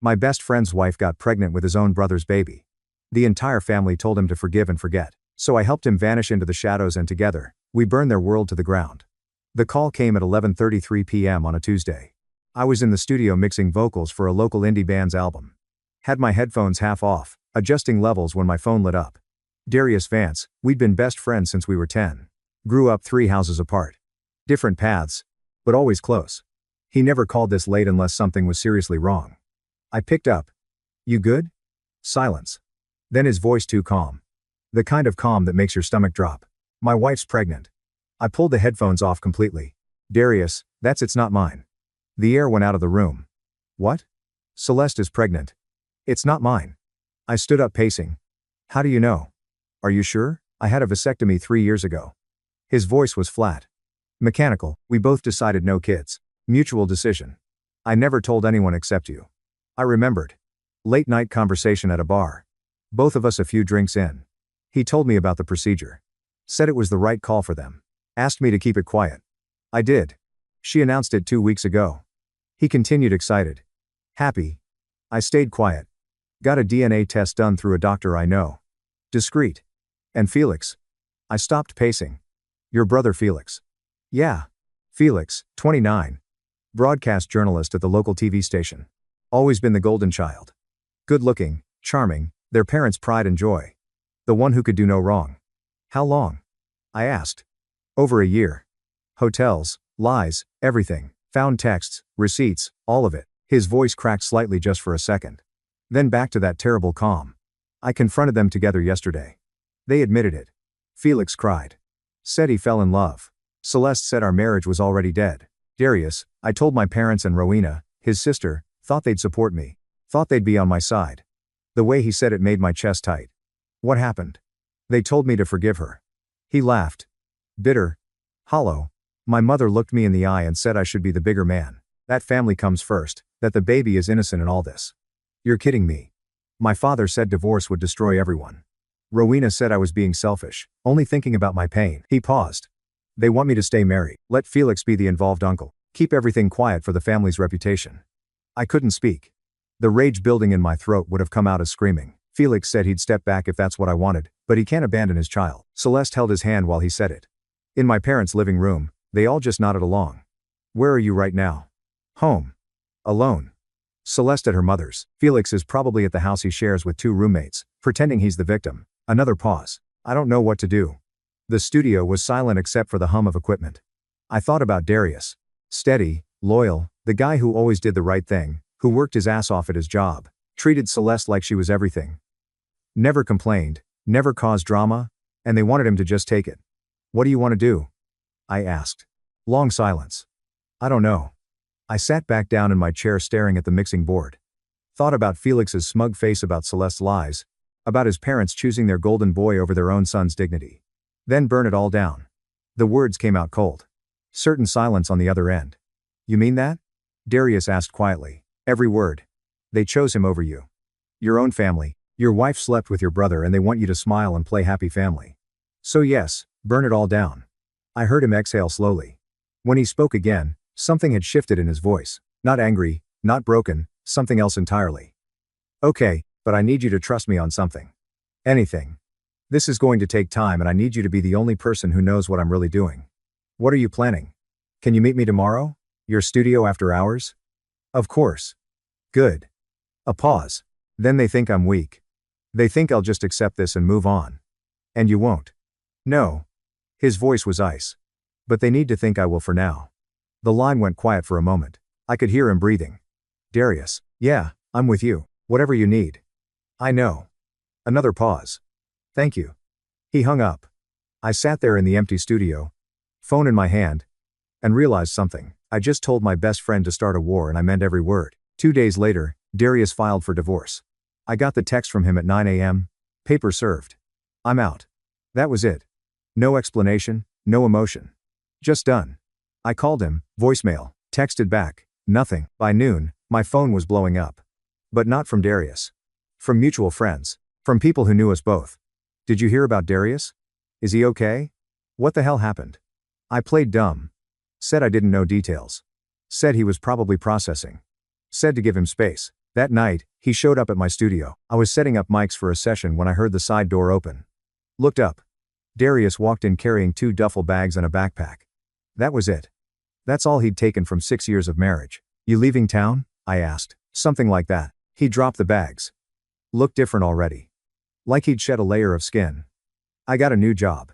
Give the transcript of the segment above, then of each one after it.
My best friend's wife got pregnant with his own brother's baby. The entire family told him to forgive and forget. So I helped him vanish into the shadows and together, we burned their world to the ground. The call came at 11:33 p.m. on a Tuesday. I was in the studio mixing vocals for a local indie band's album. Had my headphones half off, adjusting levels when my phone lit up. Darius Vance, we'd been best friends since we were 10. Grew up 3 houses apart. Different paths, but always close. He never called this late unless something was seriously wrong. I picked up. You good? Silence. Then his voice too calm. The kind of calm that makes your stomach drop. My wife's pregnant. I pulled the headphones off completely. Darius, it's not mine. The air went out of the room. What? Celeste is pregnant. It's not mine. I stood up pacing. How do you know? Are you sure? I had a vasectomy 3 years ago. His voice was flat. Mechanical, we both decided no kids. Mutual decision. I never told anyone except you. I remembered. Late night conversation at a bar. Both of us a few drinks in. He told me about the procedure. Said it was the right call for them. Asked me to keep it quiet. I did. She announced it 2 weeks ago. He continued excited. Happy. I stayed quiet. Got a DNA test done through a doctor I know. Discreet. And Felix. I stopped pacing. Your brother Felix. Yeah. Felix, 29. Broadcast journalist at the local TV station. Always been the golden child. Good looking, charming, their parents' pride and joy. The one who could do no wrong. How long? I asked. Over a year. Hotels, lies, everything. Found texts, receipts, all of it. His voice cracked slightly just for a second. Then back to that terrible calm. I confronted them together yesterday. They admitted it. Felix cried. Said he fell in love. Celeste said our marriage was already dead. Darius, I told my parents and Rowena, his sister, thought they'd support me. Thought they'd be on my side. The way he said it made my chest tight. What happened? They told me to forgive her. He laughed. Bitter. Hollow. My mother looked me in the eye and said I should be the bigger man. That family comes first, that the baby is innocent in all this. You're kidding me. My father said divorce would destroy everyone. Rowena said I was being selfish, only thinking about my pain. He paused. They want me to stay married. Let Felix be the involved uncle. Keep everything quiet for the family's reputation. I couldn't speak. The rage building in my throat would have come out as screaming. Felix said he'd step back if that's what I wanted, but he can't abandon his child. Celeste held his hand while he said it. In my parents' living room, they all just nodded along. Where are you right now? Home. Alone. Celeste at her mother's. Felix is probably at the house he shares with 2 roommates, pretending he's the victim. Another pause. I don't know what to do. The studio was silent except for the hum of equipment. I thought about Darius. Steady, loyal, the guy who always did the right thing, who worked his ass off at his job, treated Celeste like she was everything. Never complained, never caused drama, and they wanted him to just take it. What do you want to do? I asked. Long silence. I don't know. I sat back down in my chair staring at the mixing board. Thought about Felix's smug face, about Celeste's lies, about his parents choosing their golden boy over their own son's dignity. Then burn it all down. The words came out cold. Certain silence on the other end. You mean that? Darius asked quietly. Every word. They chose him over you. Your own family. Your wife slept with your brother and they want you to smile and play happy family. So yes, burn it all down. I heard him exhale slowly. When he spoke again, something had shifted in his voice. Not angry, not broken, something else entirely. Okay, but I need you to trust me on something. Anything. This is going to take time and I need you to be the only person who knows what I'm really doing. What are you planning? Can you meet me tomorrow? Your studio after hours? Of course. Good. A pause. Then they think I'm weak. They think I'll just accept this and move on. And you won't. No. His voice was ice. But they need to think I will for now. The line went quiet for a moment. I could hear him breathing. Darius, yeah, I'm with you. Whatever you need. I know. Another pause. Thank you. He hung up. I sat there in the empty studio, phone in my hand, and realized something. I just told my best friend to start a war and I meant every word. 2 days later, Darius filed for divorce. I got the text from him at 9 a.m. Paper served. I'm out. That was it. No explanation, no emotion. Just done. I called him, voicemail, texted back, nothing. By noon, my phone was blowing up. But not from Darius. From mutual friends. From people who knew us both. Did you hear about Darius? Is he okay? What the hell happened? I played dumb. Said I didn't know details. Said he was probably processing. Said to give him space. That night, he showed up at my studio. I was setting up mics for a session when I heard the side door open. Looked up. Darius walked in carrying 2 duffel bags and a backpack. That was it. That's all he'd taken from 6 years of marriage. You leaving town? I asked. Something like that. He dropped the bags. Looked different already. Like he'd shed a layer of skin. I got a new job.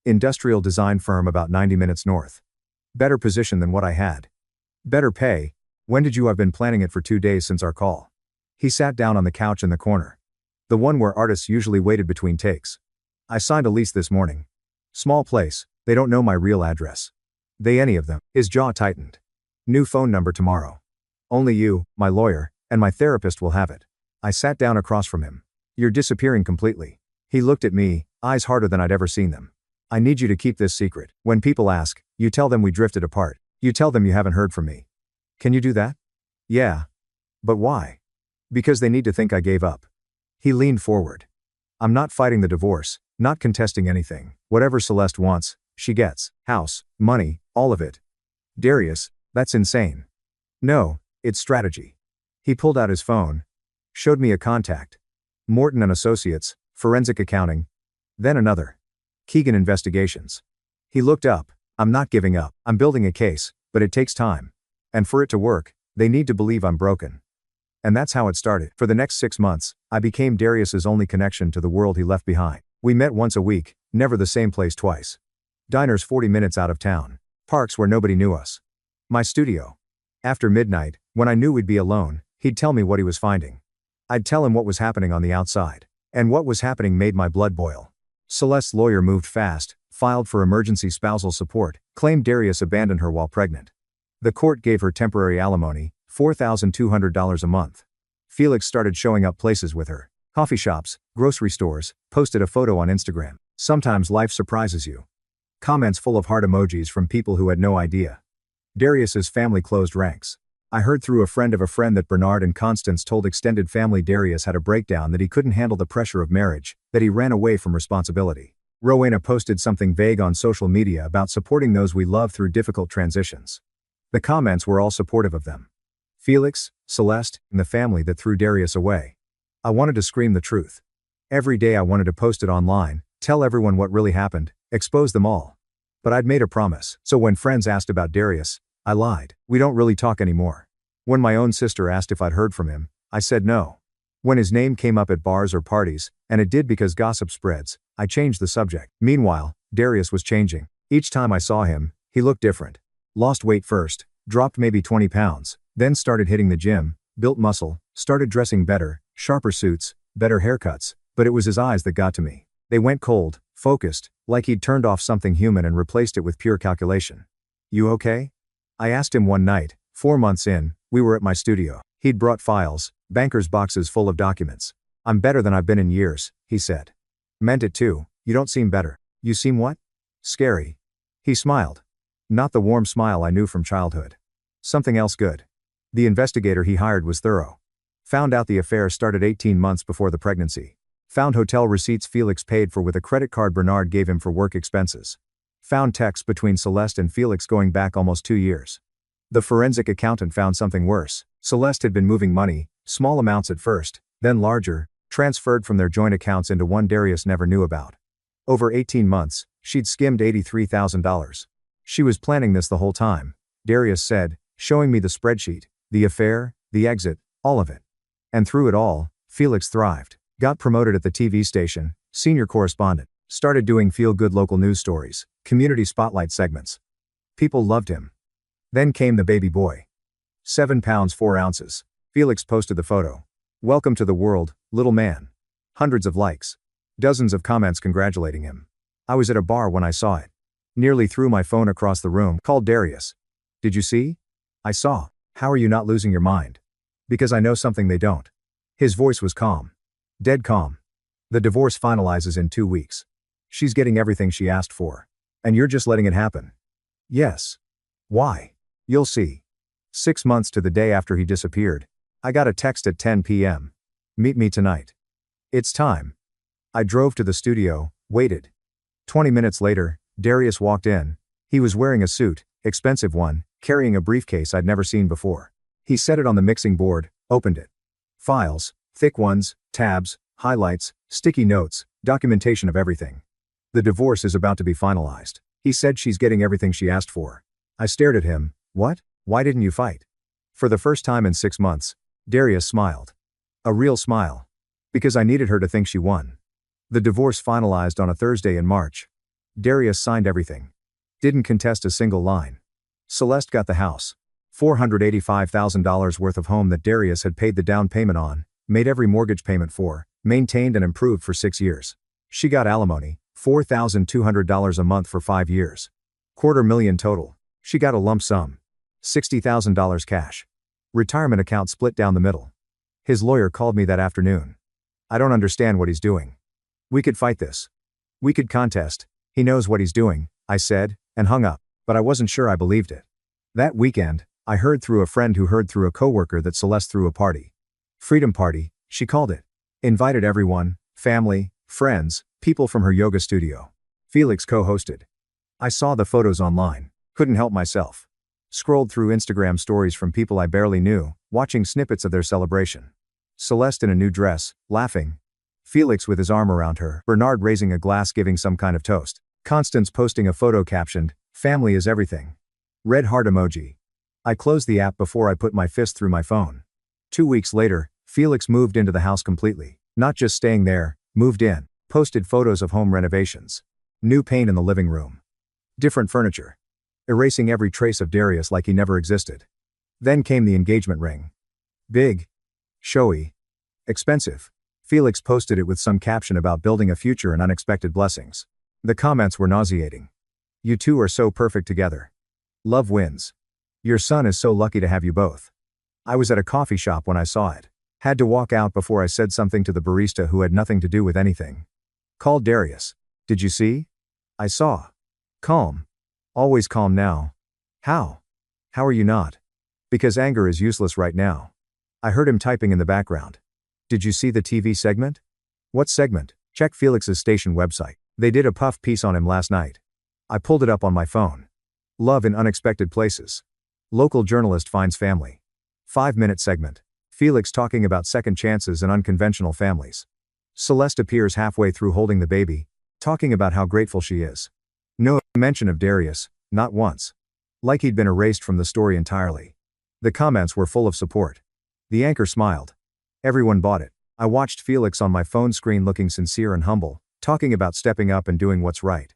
Industrial design firm about 90 minutes north. Better position than what I had. Better pay. When did you? I've been planning it for 2 days since our call. He sat down on the couch in the corner. The one where artists usually waited between takes. I signed a lease this morning. Small place, they don't know my real address. They any of them. His jaw tightened. New phone number tomorrow. Only you, my lawyer, and my therapist will have it. I sat down across from him. You're disappearing completely. He looked at me, eyes harder than I'd ever seen them. I need you to keep this secret. When people ask, you tell them we drifted apart. You tell them you haven't heard from me. Can you do that? Yeah. But why? Because they need to think I gave up. He leaned forward. I'm not fighting the divorce, not contesting anything. Whatever Celeste wants, she gets. House, money, all of it. Darius, that's insane. No, it's strategy. He pulled out his phone. Showed me a contact. Morton and Associates, Forensic Accounting. Then another. Keegan Investigations. He looked up. I'm not giving up. I'm building a case, but it takes time. And for it to work, they need to believe I'm broken. And that's how it started. For the next 6 months, I became Darius's only connection to the world he left behind. We met once a week, never the same place twice. Diners 40 minutes out of town. Parks where nobody knew us. My studio. After midnight, when I knew we'd be alone, he'd tell me what he was finding. I'd tell him what was happening on the outside. And what was happening made my blood boil. Celeste's lawyer moved fast, filed for emergency spousal support, claimed Darius abandoned her while pregnant. The court gave her temporary alimony, $4,200 a month. Felix started showing up places with her. Coffee shops, grocery stores, posted a photo on Instagram. Sometimes life surprises you. Comments full of heart emojis from people who had no idea. Darius's family closed ranks. I heard through a friend of a friend that Bernard and Constance told extended family Darius had a breakdown, that he couldn't handle the pressure of marriage, that he ran away from responsibility. Rowena posted something vague on social media about supporting those we love through difficult transitions. The comments were all supportive of them. Felix, Celeste, and the family that threw Darius away. I wanted to scream the truth. Every day I wanted to post it online, tell everyone what really happened, expose them all. But I'd made a promise, so when friends asked about Darius, I lied. We don't really talk anymore. When my own sister asked if I'd heard from him, I said no. When his name came up at bars or parties, and it did because gossip spreads, I changed the subject. Meanwhile, Darius was changing. Each time I saw him, he looked different. Lost weight first, dropped maybe 20 pounds, then started hitting the gym, built muscle, started dressing better, sharper suits, better haircuts, but it was his eyes that got to me. They went cold, focused, like he'd turned off something human and replaced it with pure calculation. You okay? I asked him one night, 4 months in, we were at my studio. He'd brought files, banker's boxes full of documents. I'm better than I've been in years, he said. Meant it too. You don't seem better. You seem what? Scary. He smiled. Not the warm smile I knew from childhood. Something else good. The investigator he hired was thorough. Found out the affair started 18 months before the pregnancy. Found hotel receipts Felix paid for with a credit card Bernard gave him for work expenses. Found texts between Celeste and Felix going back almost 2 years. The forensic accountant found something worse. Celeste had been moving money, small amounts at first, then larger, transferred from their joint accounts into one Darius never knew about. Over 18 months, she'd skimmed $83,000. She was planning this the whole time, Darius said, showing me the spreadsheet, the affair, the exit, all of it. And through it all, Felix thrived. Got promoted at the TV station, senior correspondent. Started doing feel-good local news stories, community spotlight segments. People loved him. Then came the baby boy. 7 pounds 4 ounces. Felix posted the photo. Welcome to the world, little man. Hundreds of likes. Dozens of comments congratulating him. I was at a bar when I saw it. Nearly threw my phone across the room, called Darius. Did you see? I saw. How are you not losing your mind? Because I know something they don't. His voice was calm. Dead calm. The divorce finalizes in 2 weeks. She's getting everything she asked for. And you're just letting it happen. Yes. Why? You'll see. 6 months to the day after he disappeared, I got a text at 10 p.m. Meet me tonight. It's time. I drove to the studio, waited. 20 minutes later, Darius walked in. He was wearing a suit, expensive one, carrying a briefcase I'd never seen before. He set it on the mixing board, opened it. Files, thick ones, tabs, highlights, sticky notes, documentation of everything. The divorce is about to be finalized. He said she's getting everything she asked for. I stared at him. What? Why didn't you fight? For the first time in 6 months, Darius smiled. A real smile. Because I needed her to think she won. The divorce finalized on a Thursday in March. Darius signed everything. Didn't contest a single line. Celeste got the house. $485,000 worth of home that Darius had paid the down payment on, made every mortgage payment for, maintained and improved for 6 years. She got alimony, $4,200 a month for 5 years. $250,000 total. She got a lump sum. $60,000 cash. Retirement account split down the middle. His lawyer called me that afternoon. I don't understand what he's doing. We could fight this. We could contest. He knows what he's doing, I said, and hung up, but I wasn't sure I believed it. That weekend, I heard through a friend who heard through a coworker that Celeste threw a party. Freedom party, she called it. Invited everyone, family, friends, people from her yoga studio. Felix co-hosted. I saw the photos online. Couldn't help myself. Scrolled through Instagram stories from people I barely knew, watching snippets of their celebration. Celeste in a new dress, laughing. Felix with his arm around her, Bernard raising a glass giving some kind of toast. Constance posting a photo captioned, "Family is everything." Red heart emoji. I closed the app before I put my fist through my phone. 2 weeks later, Felix moved into the house completely. Not just staying there, moved in. Posted photos of home renovations. New paint in the living room. Different furniture. Erasing every trace of Darius like he never existed. Then came the engagement ring. Big. Showy. Expensive. Felix posted it with some caption about building a future and unexpected blessings. The comments were nauseating. "You two are so perfect together. Love wins. Your son is so lucky to have you both." I was at a coffee shop when I saw it. Had to walk out before I said something to the barista who had nothing to do with anything. Called Darius. "Did you see?" "I saw." "Calm. Always calm now." "How? How are you not?" "Because anger is useless right now." I heard him typing in the background. "Did you see the TV segment?" "What segment?" "Check Felix's station website. They did a puff piece on him last night." I pulled it up on my phone. Love in unexpected places. Local journalist finds family. 5-minute segment. Felix talking about second chances and unconventional families. Celeste appears halfway through holding the baby, talking about how grateful she is. No mention of Darius, not once. Like he'd been erased from the story entirely. The comments were full of support. The anchor smiled. Everyone bought it. I watched Felix on my phone screen looking sincere and humble, talking about stepping up and doing what's right.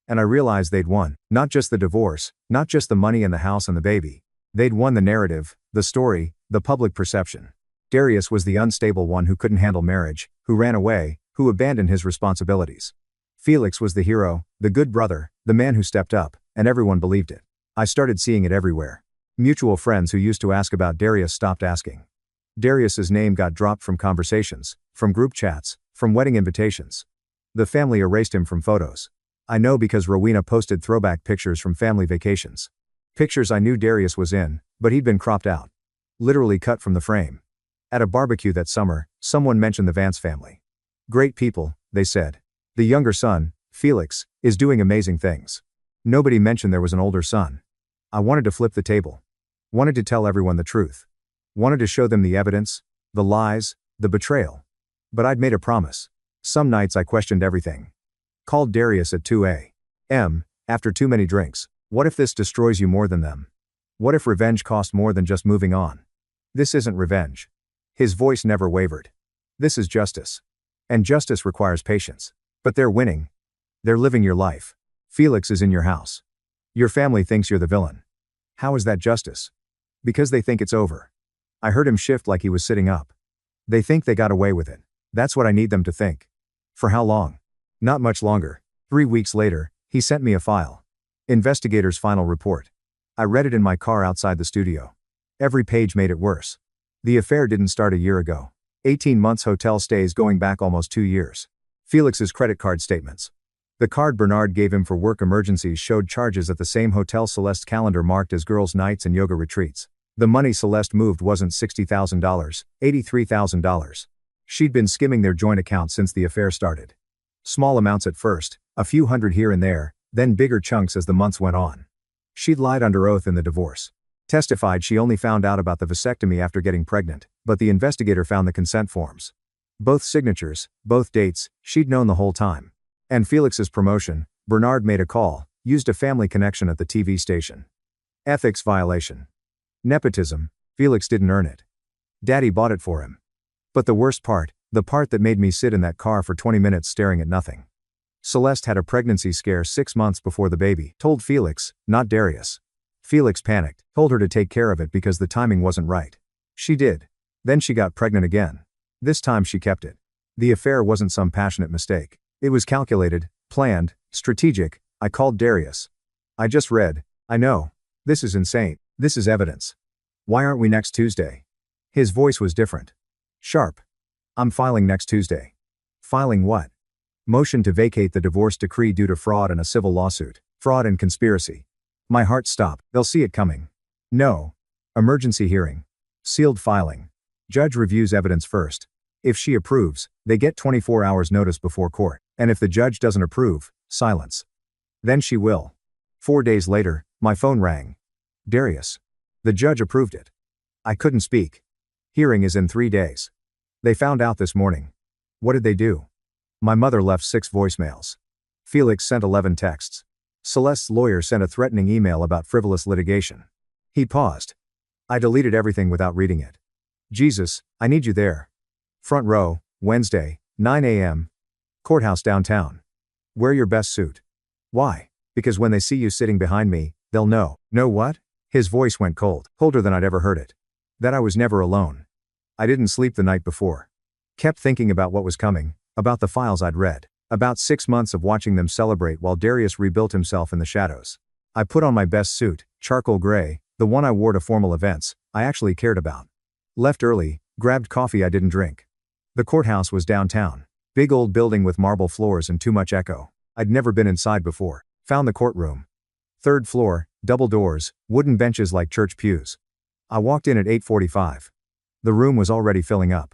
And I realized they'd won. Not just the divorce, not just the money and the house and the baby. They'd won the narrative, the story, the public perception. Darius was the unstable one who couldn't handle marriage, who ran away, who abandoned his responsibilities. Felix was the hero, the good brother, the man who stepped up, and everyone believed it. I started seeing it everywhere. Mutual friends who used to ask about Darius stopped asking. Darius's name got dropped from conversations, from group chats, from wedding invitations. The family erased him from photos. I know because Rowena posted throwback pictures from family vacations. Pictures I knew Darius was in, but he'd been cropped out. Literally cut from the frame. At a barbecue that summer, someone mentioned the Vance family. "Great people," they said. "The younger son, Felix, is doing amazing things." Nobody mentioned there was an older son. I wanted to flip the table. Wanted to tell everyone the truth. Wanted to show them the evidence, the lies, the betrayal. But I'd made a promise. Some nights I questioned everything. Called Darius at 2 a.m. after too many drinks. What if this destroys you more than them? What if revenge cost more than just moving on? This isn't revenge. His voice never wavered. This is justice. And justice requires patience. But they're winning. They're living your life. Felix is in your house. Your family thinks you're the villain. How is that justice? Because they think it's over. I heard him shift like he was sitting up. They think they got away with it. That's what I need them to think. For how long? Not much longer. 3 weeks later, he sent me a file. Investigator's final report. I read it in my car outside the studio. Every page made it worse. The affair didn't start a year ago. 18 months hotel stays going back almost 2 years. Felix's credit card statements. The card Bernard gave him for work emergencies showed charges at the same hotel Celeste's calendar marked as girls' nights and yoga retreats. The money Celeste moved wasn't $60,000, $83,000. She'd been skimming their joint account since the affair started. Small amounts at first, a few hundred here and there, then bigger chunks as the months went on. She'd lied under oath in the divorce. Testified she only found out about the vasectomy after getting pregnant, but the investigator found the consent forms. Both signatures, both dates, she'd known the whole time. And Felix's promotion, Bernard made a call, used a family connection at the TV station. Ethics violation. Nepotism, Felix didn't earn it. Daddy bought it for him. But the worst part, the part that made me sit in that car for 20 minutes staring at nothing. Celeste had a pregnancy scare 6 months before the baby, told Felix, not Darius. Felix panicked, told her to take care of it because the timing wasn't right. She did. Then she got pregnant again. This time she kept it. The affair wasn't some passionate mistake. It was calculated, planned, strategic. I called Darius. I just read. I know. This is insane. This is evidence. Why aren't we next Tuesday? His voice was different. Sharp. I'm filing next Tuesday. Filing what? Motion to vacate the divorce decree due to fraud and a civil lawsuit. Fraud and conspiracy. My heart stopped. They'll see it coming. No. Emergency hearing. Sealed filing. Judge reviews evidence first. If she approves, they get 24 hours notice before court. And if the judge doesn't approve, silence. Then she will. 4 days later, my phone rang. Darius. The judge approved it. I couldn't speak. Hearing is in 3 days. They found out this morning. What did they do? My mother left 6 voicemails. Felix sent 11 texts. Celeste's lawyer sent a threatening email about frivolous litigation. He paused. I deleted everything without reading it. Jesus, I need you there. Front row, Wednesday, 9 a.m. Courthouse downtown. Wear your best suit. Why? Because when they see you sitting behind me, they'll know. Know what? His voice went cold, colder than I'd ever heard it. That I was never alone. I didn't sleep the night before. Kept thinking about what was coming, about the files I'd read, about 6 months of watching them celebrate while Darius rebuilt himself in the shadows. I put on my best suit, charcoal gray, the one I wore to formal events I actually cared about. Left early, grabbed coffee I didn't drink. The courthouse was downtown. Big old building with marble floors and too much echo. I'd never been inside before. Found the courtroom. 3rd floor, double doors, wooden benches like church pews. I walked in at 8:45. The room was already filling up.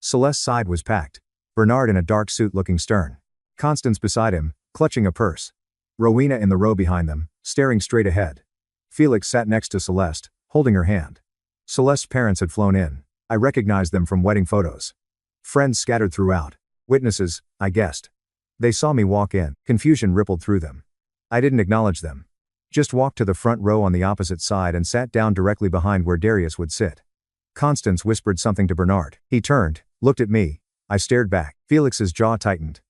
Celeste's side was packed. Bernard in a dark suit looking stern. Constance beside him, clutching a purse. Rowena in the row behind them, staring straight ahead. Felix sat next to Celeste, holding her hand. Celeste's parents had flown in. I recognized them from wedding photos. Friends scattered throughout. Witnesses, I guessed. They saw me walk in. Confusion rippled through them. I didn't acknowledge them. Just walked to the front row on the opposite side and sat down directly behind where Darius would sit. Constance whispered something to Bernard. He turned, looked at me. I stared back. Felix's jaw tightened.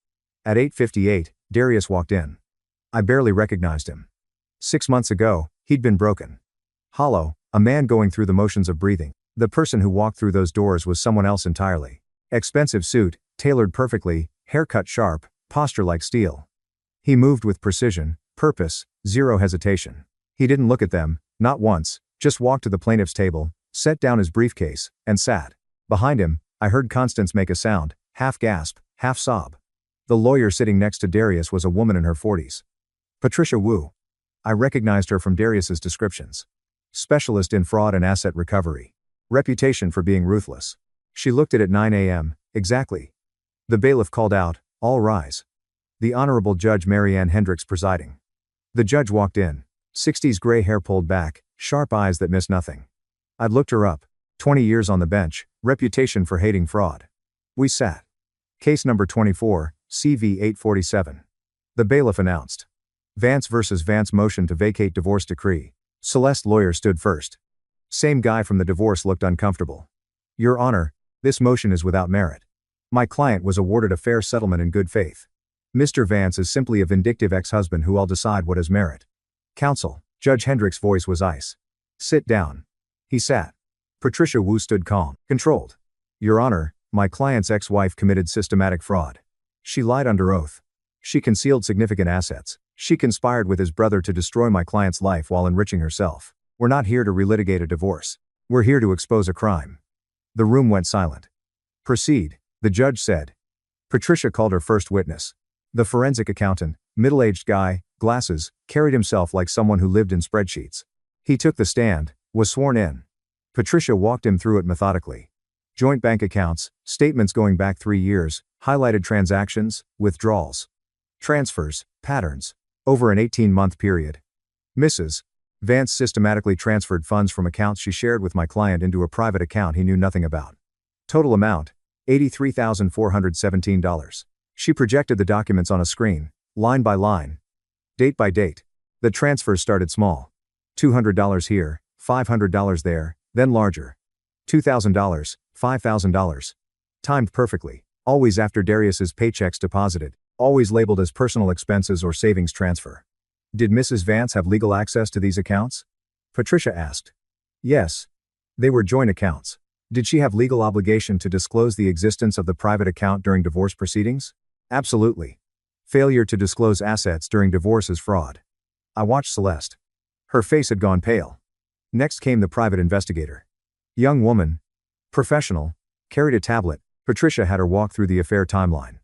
At 8:58, Darius walked in. I barely recognized him. 6 months ago, he'd been broken. Hollow, a man going through the motions of breathing. The person who walked through those doors was someone else entirely. Expensive suit, tailored perfectly, haircut sharp, posture like steel. He moved with precision, purpose, zero hesitation. He didn't look at them, not once, just walked to the plaintiff's table, set down his briefcase, and sat. Behind him, I heard Constance make a sound, half gasp, half sob. The lawyer sitting next to Darius was a woman in her 40s. Patricia Wu. I recognized her from Darius's descriptions. Specialist in fraud and asset recovery. Reputation for being ruthless. She looked at 9 a.m., exactly. The bailiff called out, all rise. The Honorable Judge Mary Ann Hendricks presiding. The judge walked in. 60s gray hair pulled back, sharp eyes that missed nothing. I'd looked her up. 20 years on the bench, reputation for hating fraud. We sat. Case number 24, CV 847. The bailiff announced. Vance versus Vance motion to vacate divorce decree. Celeste's lawyer stood first. Same guy from the divorce looked uncomfortable. Your Honor, this motion is without merit. My client was awarded a fair settlement in good faith. Mr. Vance is simply a vindictive ex-husband who I'll decide what is merit. Counsel, Judge Hendricks' voice was ice. Sit down. He sat. Patricia Wu stood calm, controlled. Your Honor, my client's ex-wife committed systematic fraud. She lied under oath. She concealed significant assets. She conspired with his brother to destroy my client's life while enriching herself. We're not here to relitigate a divorce. We're here to expose a crime. The room went silent. Proceed, the judge said. Patricia called her first witness. The forensic accountant, middle-aged guy, glasses, carried himself like someone who lived in spreadsheets. He took the stand, was sworn in. Patricia walked him through it methodically. Joint bank accounts, statements going back 3 years, highlighted transactions, withdrawals, transfers, patterns, over an 18-month period. Mrs. Vance systematically transferred funds from accounts she shared with my client into a private account he knew nothing about. Total amount, $83,417. She projected the documents on a screen, line by line, date by date. The transfers started small. $200 here, $500 there, then larger. $2,000, $5,000. Timed perfectly. Always after Darius's paychecks deposited. Always labeled as personal expenses or savings transfer. Did Mrs. Vance have legal access to these accounts? Patricia asked. Yes. They were joint accounts. Did she have legal obligation to disclose the existence of the private account during divorce proceedings? Absolutely. Failure to disclose assets during divorce is fraud. I watched Celeste. Her face had gone pale. Next came the private investigator. Young woman. Professional. Carried a tablet. Patricia had her walk through the affair timeline.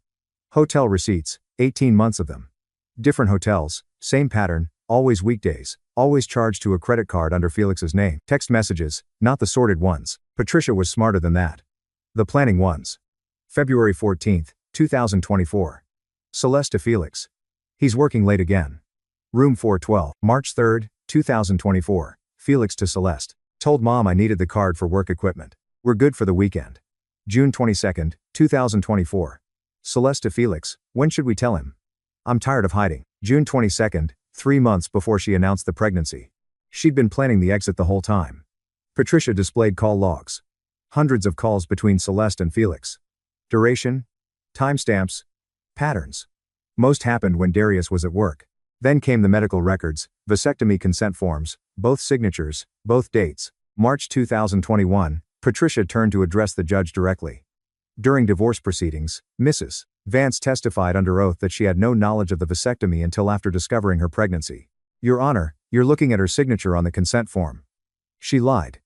Hotel receipts, 18 months of them. Different hotels, same pattern, always weekdays, always charged to a credit card under Felix's name. Text messages, not the sorted ones. Patricia was smarter than that. The planning ones. February 14, 2024. Celeste to Felix. He's working late again. Room 412. March 3, 2024. Felix to Celeste. Told mom I needed the card for work equipment. We're good for the weekend. June 22, 2024. Celeste to Felix. When should we tell him? I'm tired of hiding. June 22, 3 months before she announced the pregnancy. She'd been planning the exit the whole time. Patricia displayed call logs. Hundreds of calls between Celeste and Felix. Duration? Timestamps? Patterns. Most happened when Darius was at work. Then came the medical records, vasectomy consent forms, both signatures, both dates. March 2021, Patricia turned to address the judge directly. During divorce proceedings, Mrs. Vance testified under oath that she had no knowledge of the vasectomy until after discovering her pregnancy. Your Honor, you're looking at her signature on the consent form. She lied.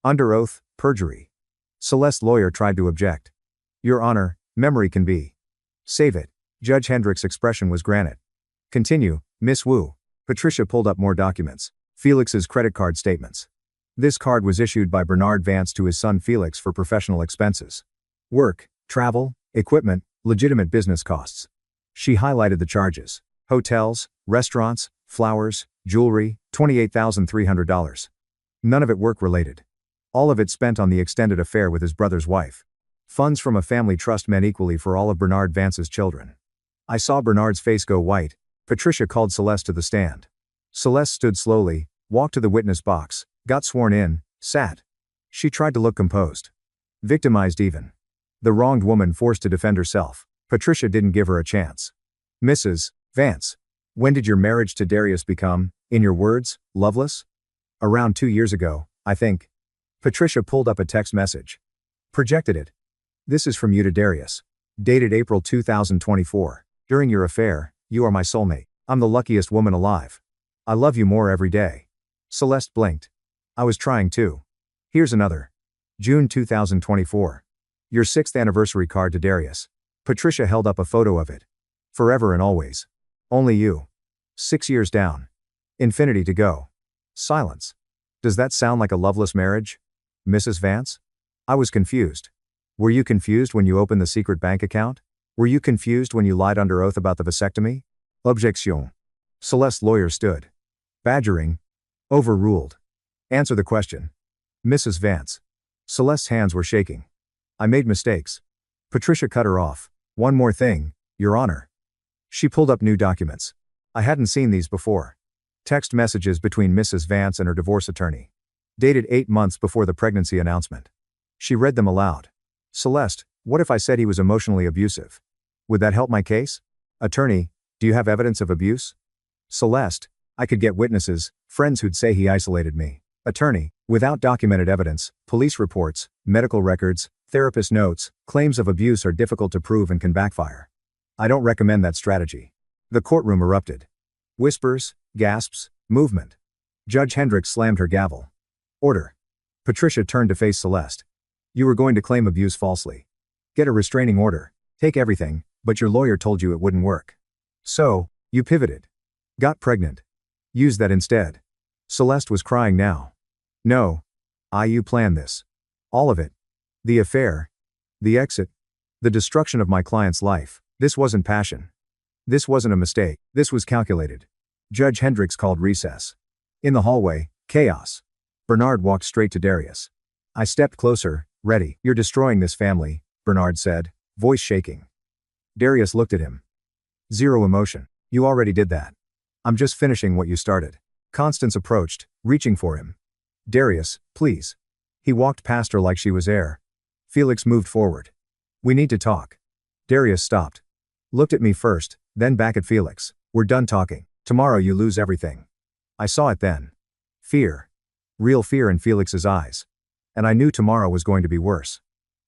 Under oath, perjury. Celeste's lawyer tried to object. Your Honor, memory can be. Save it. Judge Hendrick's expression was granted. Continue, Miss Wu. Patricia pulled up more documents. Felix's credit card statements. This card was issued by Bernard Vance to his son Felix for professional expenses. Work, travel, equipment, legitimate business costs. She highlighted the charges. Hotels, restaurants, flowers, jewelry, $28,300. None of it work-related. All of it spent on the extended affair with his brother's wife. Funds from a family trust meant equally for all of Bernard Vance's children. I saw Bernard's face go white. Patricia called Celeste to the stand. Celeste stood slowly, walked to the witness box, got sworn in, sat. She tried to look composed. Victimized even. The wronged woman forced to defend herself. Patricia didn't give her a chance. Mrs. Vance. When did your marriage to Darius become, in your words, loveless? Around 2 years ago, I think. Patricia pulled up a text message. Projected it. This is from you to Darius. Dated April 2024. During your affair, you are my soulmate. I'm the luckiest woman alive. I love you more every day. Celeste blinked. I was trying too. Here's another. June 2024. Your 6th anniversary card to Darius. Patricia held up a photo of it. Forever and always. Only you. 6 years down. Infinity to go. Silence. Does that sound like a loveless marriage? Mrs. Vance? I was confused. Were you confused when you opened the secret bank account? Were you confused when you lied under oath about the vasectomy? Objection. Celeste's lawyer stood. Badgering. Overruled. Answer the question. Mrs. Vance. Celeste's hands were shaking. I made mistakes. Patricia cut her off. One more thing, Your Honor. She pulled up new documents. I hadn't seen these before. Text messages between Mrs. Vance and her divorce attorney. Dated 8 months before the pregnancy announcement. She read them aloud. Celeste, what if I said he was emotionally abusive? Would that help my case? Attorney, do you have evidence of abuse? Celeste, I could get witnesses, friends who'd say he isolated me. Attorney, without documented evidence, police reports, medical records, therapist notes, claims of abuse are difficult to prove and can backfire. I don't recommend that strategy. The courtroom erupted. Whispers, gasps, movement. Judge Hendrick slammed her gavel. Order. Patricia turned to face Celeste. You were going to claim abuse falsely. Get a restraining order. Take everything, but your lawyer told you it wouldn't work. So, you pivoted. Got pregnant. Use that instead. Celeste was crying now. No. You planned this. All of it. The affair. The exit. The destruction of my client's life. This wasn't passion. This wasn't a mistake. This was calculated. Judge Hendricks called recess. In the hallway, chaos. Bernard walked straight to Darius. I stepped closer, ready. You're destroying this family, Bernard said, voice shaking. Darius looked at him. Zero emotion. You already did that. I'm just finishing what you started. Constance approached, reaching for him. Darius, please. He walked past her like she was air. Felix moved forward. We need to talk. Darius stopped. Looked at me first, then back at Felix. We're done talking. Tomorrow you lose everything. I saw it then. Fear. Real fear in Felix's eyes. And I knew tomorrow was going to be worse.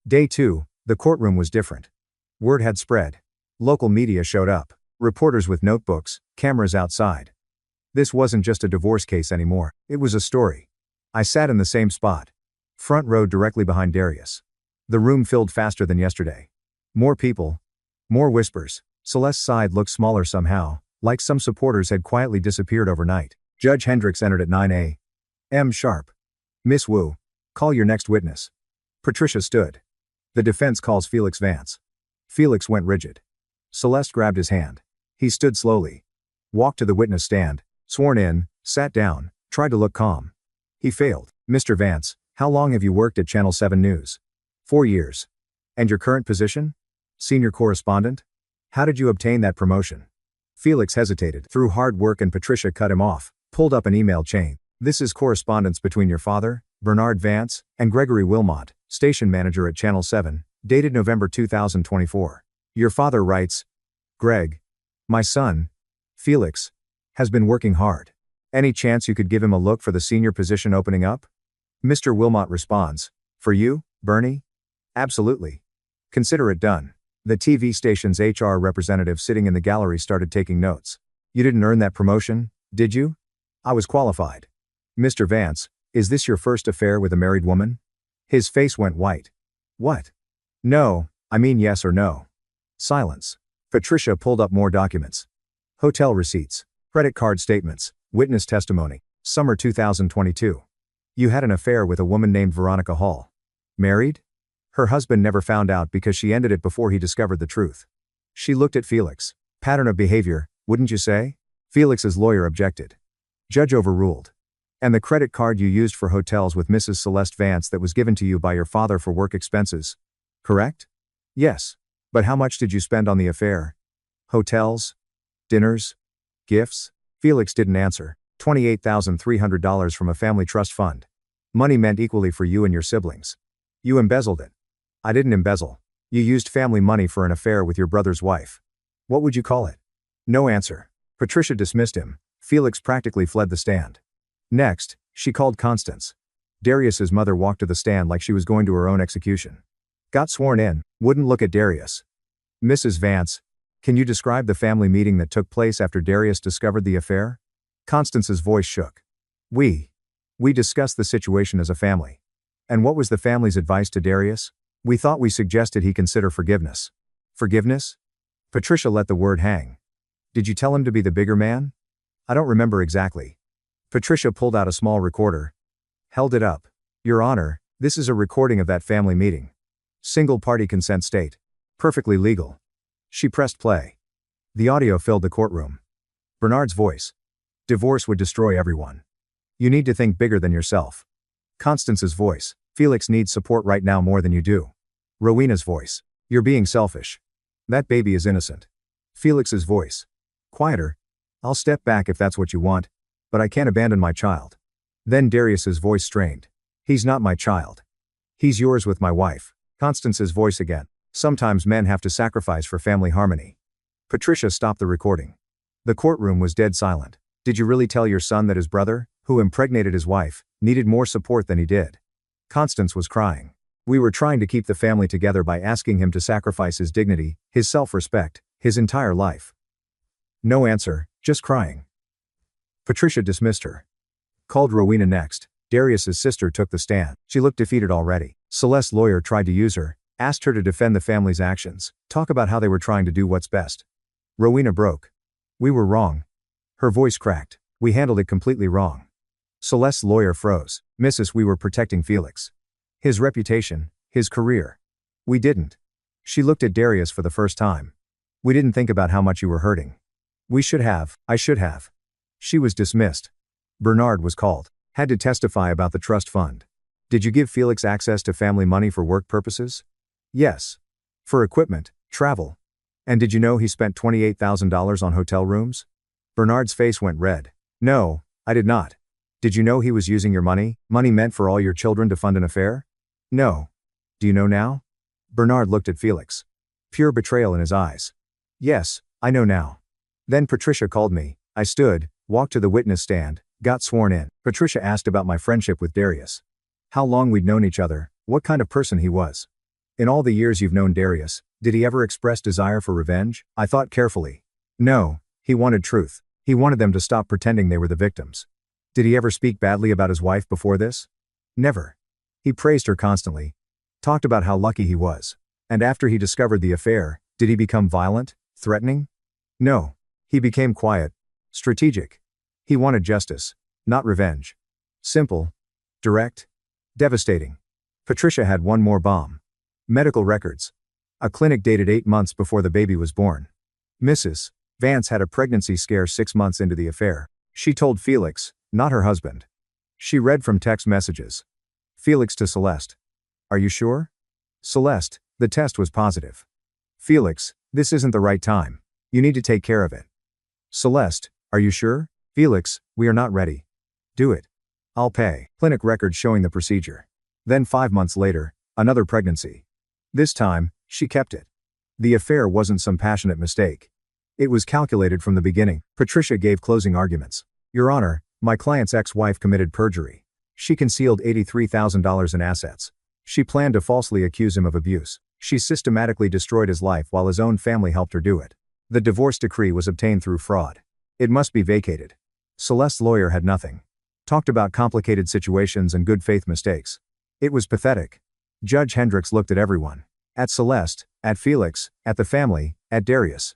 Day 2, the courtroom was different. Word had spread. Local media showed up. Reporters with notebooks, cameras outside. This wasn't just a divorce case anymore, it was a story. I sat in the same spot. Front row directly behind Darius. The room filled faster than yesterday. More people. More whispers. Celeste's side looked smaller somehow, like some supporters had quietly disappeared overnight. Judge Hendricks entered at 9 a.m. sharp. Miss Wu, call your next witness. Patricia stood. The defense calls Felix Vance. Felix went rigid. Celeste grabbed his hand. He stood slowly. Walked to the witness stand, sworn in, sat down, tried to look calm. He failed. Mr. Vance, how long have you worked at Channel 7 News? 4 years. And your current position? Senior correspondent? How did you obtain that promotion? Felix hesitated. Through hard work, and Patricia cut him off, pulled up an email chain. This is correspondence between your father, Bernard Vance, and Gregory Wilmot, station manager at Channel 7, dated November 2024. Your father writes, Greg, my son, Felix, has been working hard. Any chance you could give him a look for the senior position opening up? Mr. Wilmot responds, for you, Bernie? Absolutely. Consider it done. The TV station's HR representative sitting in the gallery started taking notes. You didn't earn that promotion, did you? I was qualified. Mr. Vance, is this your first affair with a married woman? His face went white. What? No, I mean yes or no. Silence. Patricia pulled up more documents. Hotel receipts, credit card statements, witness testimony. Summer 2022. You had an affair with a woman named Veronica Hall. Married? Her husband never found out because she ended it before he discovered the truth. She looked at Felix. Pattern of behavior, wouldn't you say? Felix's lawyer objected. Judge overruled. And the credit card you used for hotels with Mrs. Celeste Vance that was given to you by your father for work expenses. Correct? Yes. But how much did you spend on the affair? Hotels? Dinners? Gifts? Felix didn't answer. $28,300 from a family trust fund. Money meant equally for you and your siblings. You embezzled it. I didn't embezzle. You used family money for an affair with your brother's wife. What would you call it? No answer. Patricia dismissed him. Felix practically fled the stand. Next, she called Constance. Darius's mother walked to the stand like she was going to her own execution. Got sworn in, wouldn't look at Darius. Mrs. Vance, can you describe the family meeting that took place after Darius discovered the affair? Constance's voice shook. We discussed the situation as a family. And what was the family's advice to Darius? We thought we suggested he consider forgiveness. Forgiveness? Patricia let the word hang. Did you tell him to be the bigger man? I don't remember exactly. Patricia pulled out a small recorder. Held it up. Your Honor, this is a recording of that family meeting. Single-party consent state. Perfectly legal. She pressed play. The audio filled the courtroom. Bernard's voice. Divorce would destroy everyone. You need to think bigger than yourself. Constance's voice. Felix needs support right now more than you do. Rowena's voice. You're being selfish. That baby is innocent. Felix's voice. Quieter. I'll step back if that's what you want, but I can't abandon my child. Then Darius's voice strained. He's not my child. He's yours with my wife. Constance's voice again. Sometimes men have to sacrifice for family harmony. Patricia stopped the recording. The courtroom was dead silent. Did you really tell your son that his brother, who impregnated his wife, needed more support than he did? Constance was crying. We were trying to keep the family together by asking him to sacrifice his dignity, his self-respect, his entire life. No answer, just crying. Patricia dismissed her. Called Rowena next. Darius's sister took the stand. She looked defeated already. Celeste's lawyer tried to use her, asked her to defend the family's actions, talk about how they were trying to do what's best. Rowena broke. We were wrong. Her voice cracked. We handled it completely wrong. Celeste's lawyer froze. Mrs. We were protecting Felix. His reputation, his career. We didn't. She looked at Darius for the first time. We didn't think about how much you were hurting. We should have. I should have. She was dismissed. Bernard was called. Had to testify about the trust fund. Did you give Felix access to family money for work purposes? Yes. For equipment, travel. And did you know he spent $28,000 on hotel rooms? Bernard's face went red. No, I did not. Did you know he was using your money, money meant for all your children to fund an affair? No. Do you know now? Bernard looked at Felix. Pure betrayal in his eyes. Yes, I know now. Then Patricia called me. I stood, walked to the witness stand, got sworn in. Patricia asked about my friendship with Darius. How long we'd known each other, what kind of person he was. In all the years you've known Darius, did he ever express desire for revenge? I thought carefully. No, he wanted truth. He wanted them to stop pretending they were the victims. Did he ever speak badly about his wife before this? Never. He praised her constantly. Talked about how lucky he was. And after he discovered the affair, did he become violent, threatening? No. He became quiet, strategic. He wanted justice, not revenge. Simple, direct, devastating. Patricia had one more bomb. Medical records. A clinic dated 8 months before the baby was born. Mrs. Vance had a pregnancy scare 6 months into the affair. She told Felix, not her husband. She read from text messages. Felix to Celeste. Are you sure? Celeste, the test was positive. Felix, this isn't the right time. You need to take care of it. Celeste, are you sure? Felix, we are not ready. Do it. I'll pay. Clinic records showing the procedure. Then 5 months later, another pregnancy. This time, she kept it. The affair wasn't some passionate mistake. It was calculated from the beginning. Patricia gave closing arguments. Your Honor, my client's ex-wife committed perjury. She concealed $83,000 in assets. She planned to falsely accuse him of abuse. She systematically destroyed his life while his own family helped her do it. The divorce decree was obtained through fraud. It must be vacated. Celeste's lawyer had nothing. Talked about complicated situations and good faith mistakes. It was pathetic. Judge Hendricks looked at everyone. At Celeste, at Felix, at the family, at Darius.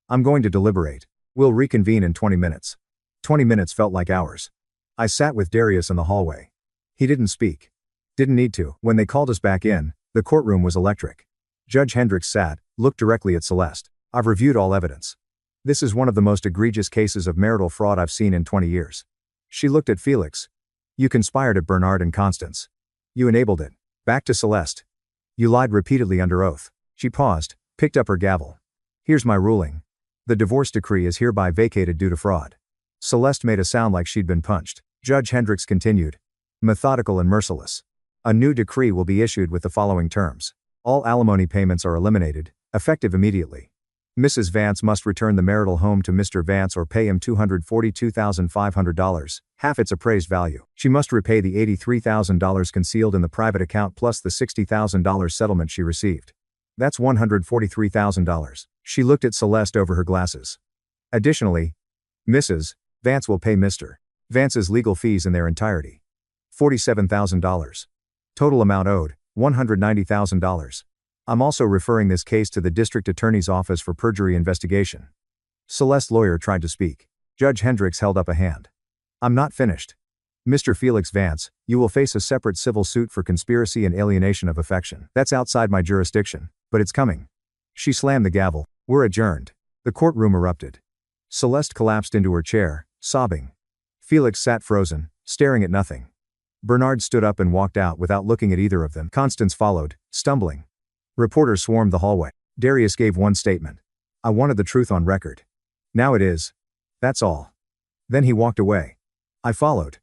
I'm going to deliberate. We'll reconvene in 20 minutes. 20 minutes felt like hours. I sat with Darius in the hallway. He didn't speak. Didn't need to. When they called us back in, the courtroom was electric. Judge Hendricks sat, looked directly at Celeste. I've reviewed all evidence. This is one of the most egregious cases of marital fraud I've seen in 20 years. She looked at Felix. You conspired at Bernard and Constance. You enabled it. Back to Celeste. You lied repeatedly under oath. She paused, picked up her gavel. Here's my ruling. The divorce decree is hereby vacated due to fraud. Celeste made a sound like she'd been punched. Judge Hendricks continued. Methodical and merciless. A new decree will be issued with the following terms. All alimony payments are eliminated, effective immediately. Mrs. Vance must return the marital home to Mr. Vance or pay him $242,500, half its appraised value. She must repay the $83,000 concealed in the private account plus the $60,000 settlement she received. That's $143,000. She looked at Celeste over her glasses. Additionally, Mrs. Vance will pay Mr. Vance's legal fees in their entirety. $47,000. Total amount owed, $190,000. I'm also referring this case to the District Attorney's Office for perjury investigation. Celeste's lawyer tried to speak. Judge Hendricks held up a hand. I'm not finished. Mr. Felix Vance, you will face a separate civil suit for conspiracy and alienation of affection. That's outside my jurisdiction, but it's coming. She slammed the gavel. We're adjourned. The courtroom erupted. Celeste collapsed into her chair, sobbing. Felix sat frozen, staring at nothing. Bernard stood up and walked out without looking at either of them. Constance followed, stumbling. Reporters swarmed the hallway. Darius gave one statement. I wanted the truth on record. Now it is. That's all. Then he walked away. I followed.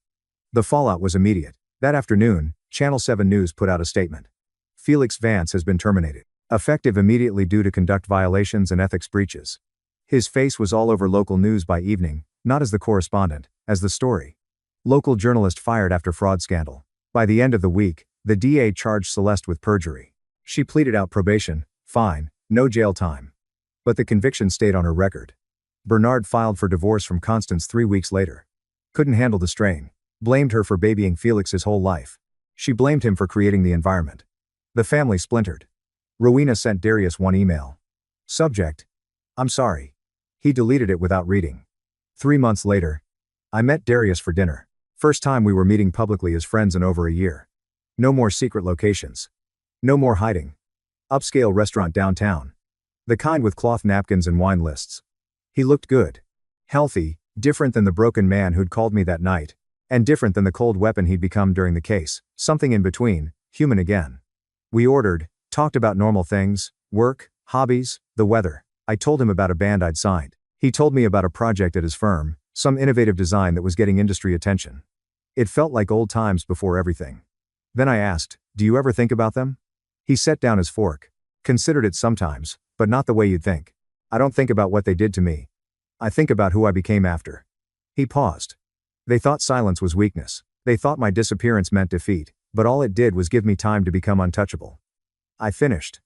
The fallout was immediate. That afternoon, Channel 7 News put out a statement. Felix Vance has been terminated. Effective immediately due to conduct violations and ethics breaches. His face was all over local news by evening, not as the correspondent, as the story. Local journalist fired after fraud scandal. By the end of the week, the DA charged Celeste with perjury. She pleaded out probation, fine, no jail time. But the conviction stayed on her record. Bernard filed for divorce from Constance 3 weeks later. Couldn't handle the strain. Blamed her for babying Felix his whole life. She blamed him for creating the environment. The family splintered. Rowena sent Darius one email. Subject. I'm sorry. He deleted it without reading. 3 months later. I met Darius for dinner. First time we were meeting publicly as friends in over a year. No more secret locations. No more hiding. Upscale restaurant downtown. The kind with cloth napkins and wine lists. He looked good. Healthy, different than the broken man who'd called me that night, And different than the cold weapon he'd become during the case, something in between, human again. We ordered, talked about normal things, work, hobbies, the weather. I told him about a band I'd signed. He told me about a project at his firm, some innovative design that was getting industry attention. It felt like old times before everything. Then I asked, do you ever think about them? He set down his fork. Considered it sometimes, but not the way you'd think. I don't think about what they did to me. I think about who I became after. He paused. They thought silence was weakness. They thought my disappearance meant defeat, but all it did was give me time to become untouchable. I finished.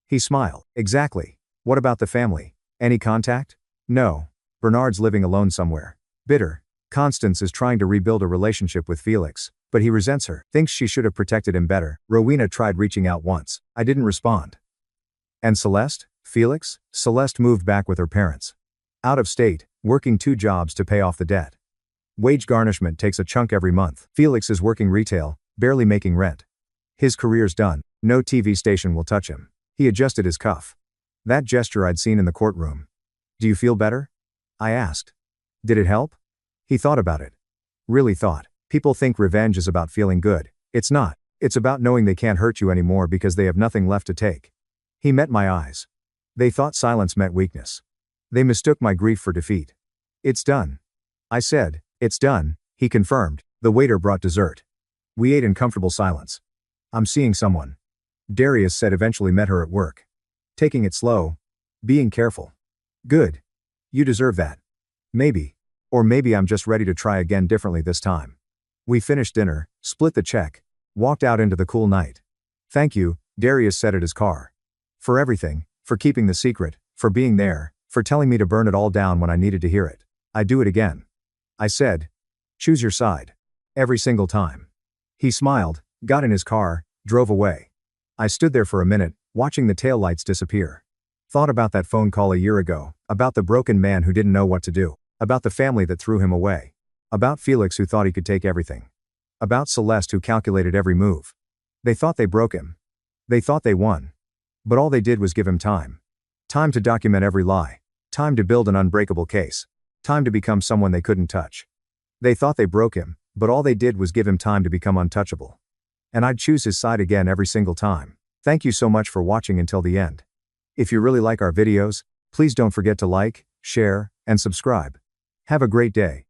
He smiled. Exactly. What about the family? Any contact? No. Bernard's living alone somewhere. Bitter. Constance is trying to rebuild a relationship with Felix, but he resents her, thinks she should have protected him better. Rowena tried reaching out once. I didn't respond. And Celeste? Felix? Celeste moved back with her parents. Out of state, working 2 jobs to pay off the debt. Wage garnishment takes a chunk every month. Felix is working retail, barely making rent. His career's done. No TV station will touch him. He adjusted his cuff. That gesture I'd seen in the courtroom. Do you feel better? I asked. Did it help? He thought about it. Really thought. People think revenge is about feeling good. It's not. It's about knowing they can't hurt you anymore because they have nothing left to take. He met my eyes. They thought silence meant weakness. They mistook my grief for defeat. It's done. I said, it's done, he confirmed. The waiter brought dessert. We ate in comfortable silence. I'm seeing someone. Darius said eventually met her at work. Taking it slow. Being careful. Good. You deserve that. Maybe. Or maybe I'm just ready to try again differently this time. We finished dinner, split the check, walked out into the cool night. Thank you, Darius said at his car. For everything, for keeping the secret, for being there, for telling me to burn it all down when I needed to hear it. I'd do it again. I said. Choose your side. Every single time. He smiled, got in his car, drove away. I stood there for a minute, watching the taillights disappear. Thought about that phone call a year ago, about the broken man who didn't know what to do, about the family that threw him away, about Felix who thought he could take everything, about Celeste who calculated every move. They thought they broke him. They thought they won. But all they did was give him time. Time to document every lie. Time to build an unbreakable case. Time to become someone they couldn't touch. They thought they broke him, but all they did was give him time to become untouchable. And I'd choose his side again every single time. Thank you so much for watching until the end. If you really like our videos, please don't forget to like, share, and subscribe. Have a great day.